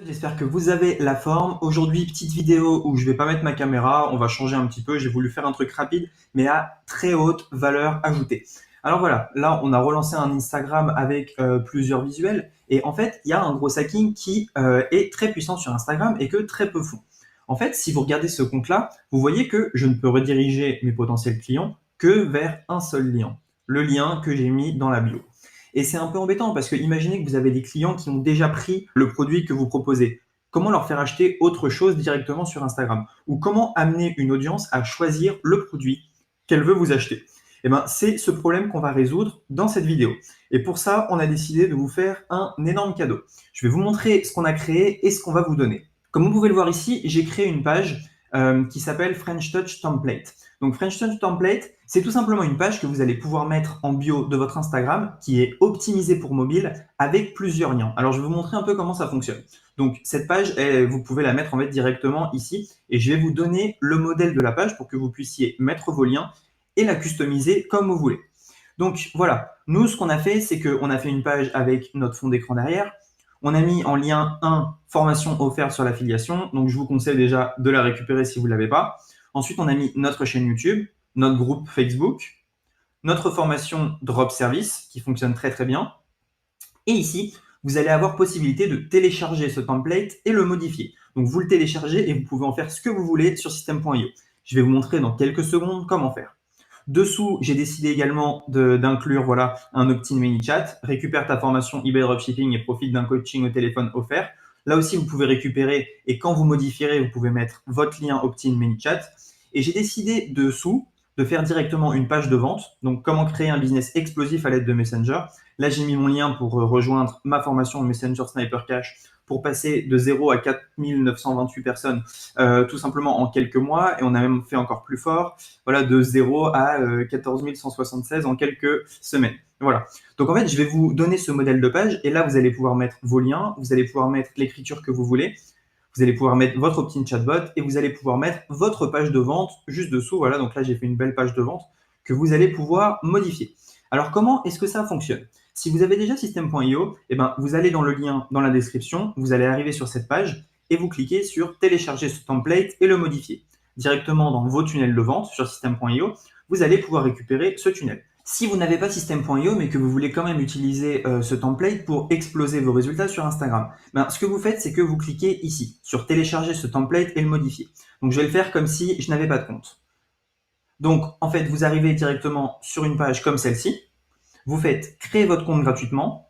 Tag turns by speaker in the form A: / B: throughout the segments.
A: J'espère que vous avez la forme. Aujourd'hui, petite vidéo où je vais pas mettre ma caméra, on va changer un petit peu. J'ai voulu faire un truc rapide, mais à très haute valeur ajoutée. Alors voilà, là, on a relancé un Instagram avec plusieurs visuels. Et en fait, il y a un gros hacking qui est très puissant sur Instagram et que très peu font. En fait, si vous regardez ce compte-là, vous voyez que je ne peux rediriger mes potentiels clients que vers un seul lien. Le lien que j'ai mis dans la bio. Et c'est un peu embêtant parce que imaginez que vous avez des clients qui ont déjà pris le produit que vous proposez. Comment leur faire acheter autre chose directement sur Instagram? Ou comment amener une audience à choisir le produit qu'elle veut vous acheter? Eh ben, c'est ce problème qu'on va résoudre dans cette vidéo. Et pour ça, on a décidé de vous faire un énorme cadeau. Je vais vous montrer ce qu'on a créé et ce qu'on va vous donner. Comme vous pouvez le voir ici, j'ai créé une page qui s'appelle French Touch Template. Donc French Touch Template, c'est tout simplement une page que vous allez pouvoir mettre en bio de votre Instagram qui est optimisée pour mobile avec plusieurs liens. Alors je vais vous montrer un peu comment ça fonctionne. Donc cette page, vous pouvez la mettre en fait directement ici et je vais vous donner le modèle de la page pour que vous puissiez mettre vos liens et la customiser comme vous voulez. Donc voilà, nous ce qu'on a fait, c'est qu'on a fait une page avec notre fond d'écran derrière. On a mis en lien formation offerte sur l'affiliation. Donc, je vous conseille déjà de la récupérer si vous ne l'avez pas. Ensuite, on a mis notre chaîne YouTube, notre groupe Facebook, notre formation Drop Service qui fonctionne très très bien. Et ici, vous allez avoir possibilité de télécharger ce template et le modifier. Donc, vous le téléchargez et vous pouvez en faire ce que vous voulez sur system.io. Je vais vous montrer dans quelques secondes comment faire. Dessous, j'ai décidé également d'inclure voilà, un opt-in ManyChat. Récupère ta formation eBay Dropshipping et profite d'un coaching au téléphone offert. Là aussi, vous pouvez récupérer et quand vous modifierez, vous pouvez mettre votre lien opt-in ManyChat. Et j'ai décidé dessous de faire directement une page de vente. Donc, comment créer un business explosif à l'aide de Messenger. Là, j'ai mis mon lien pour rejoindre ma formation Messenger Sniper Cash pour passer de 0 à 4928 personnes tout simplement en quelques mois. Et on a même fait encore plus fort, voilà, de 0 à 14 176 en quelques semaines. Voilà. Donc en fait, je vais vous donner ce modèle de page et là, vous allez pouvoir mettre vos liens, vous allez pouvoir mettre l'écriture que vous voulez, vous allez pouvoir mettre votre opt-in chatbot et vous allez pouvoir mettre votre page de vente juste dessous. Voilà, donc là, j'ai fait une belle page de vente que vous allez pouvoir modifier. Alors, comment est-ce que ça fonctionne? Si vous avez déjà system.io, eh ben, vous allez dans le lien dans la description, vous allez arriver sur cette page et vous cliquez sur télécharger ce template et le modifier. Directement dans vos tunnels de vente sur system.io, vous allez pouvoir récupérer ce tunnel. Si vous n'avez pas system.io mais que vous voulez quand même utiliser ce template pour exploser vos résultats sur Instagram, ben, ce que vous faites, c'est que vous cliquez ici sur télécharger ce template et le modifier. Donc je vais le faire comme si je n'avais pas de compte. Donc en fait, vous arrivez directement sur une page comme celle-ci, vous faites créer votre compte gratuitement,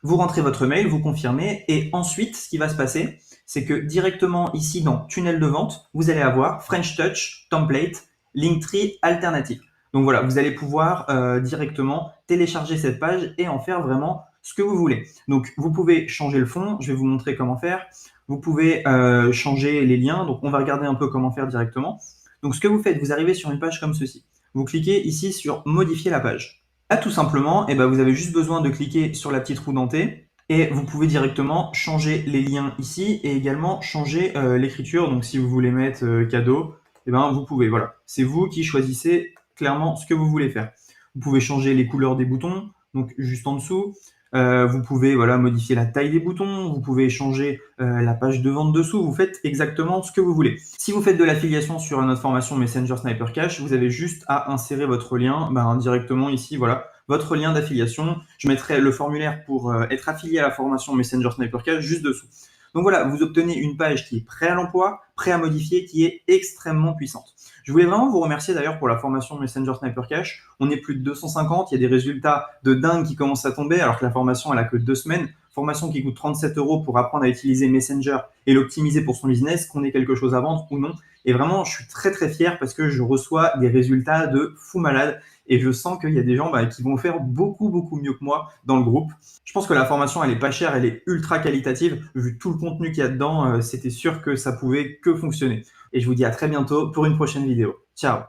A: vous rentrez votre mail, vous confirmez et ensuite, ce qui va se passer, c'est que directement ici dans tunnel de vente, vous allez avoir French Touch, Template, Linktree, Alternative. Donc voilà, vous allez pouvoir directement télécharger cette page et en faire vraiment ce que vous voulez. Donc vous pouvez changer le fond, je vais vous montrer comment faire. Vous pouvez changer les liens, donc on va regarder un peu comment faire directement. Donc ce que vous faites, vous arrivez sur une page comme ceci. Vous cliquez ici sur modifier la page. Là, tout simplement, eh ben, vous avez juste besoin de cliquer sur la petite roue dentée et vous pouvez directement changer les liens ici et également changer l'écriture. Donc, si vous voulez mettre cadeau, eh ben, vous pouvez. Voilà, c'est vous qui choisissez clairement ce que vous voulez faire. Vous pouvez changer les couleurs des boutons, donc juste en dessous. Vous pouvez voilà, modifier la taille des boutons, vous pouvez changer la page de vente dessous, vous faites exactement ce que vous voulez. Si vous faites de l'affiliation sur notre formation Messenger Sniper Cash, vous avez juste à insérer votre lien directement ici, voilà, votre lien d'affiliation. Je mettrai le formulaire pour être affilié à la formation Messenger Sniper Cash juste dessous. Donc voilà, vous obtenez une page qui est prête à l'emploi, prête à modifier, qui est extrêmement puissante. Je voulais vraiment vous remercier d'ailleurs pour la formation Messenger Sniper Cash. On est plus de 250, il y a des résultats de dingue qui commencent à tomber alors que la formation elle a que 2 semaines. Formation qui coûte 37 € pour apprendre à utiliser Messenger et l'optimiser pour son business, qu'on ait quelque chose à vendre ou non. Et vraiment, je suis très très fier parce que je reçois des résultats de fou malade et je sens qu'il y a des gens qui vont faire beaucoup beaucoup mieux que moi dans le groupe. Je pense que la formation elle est pas chère, elle est ultra qualitative. Vu tout le contenu qu'il y a dedans, c'était sûr que ça pouvait que fonctionner. Et je vous dis à très bientôt pour une prochaine vidéo. Ciao!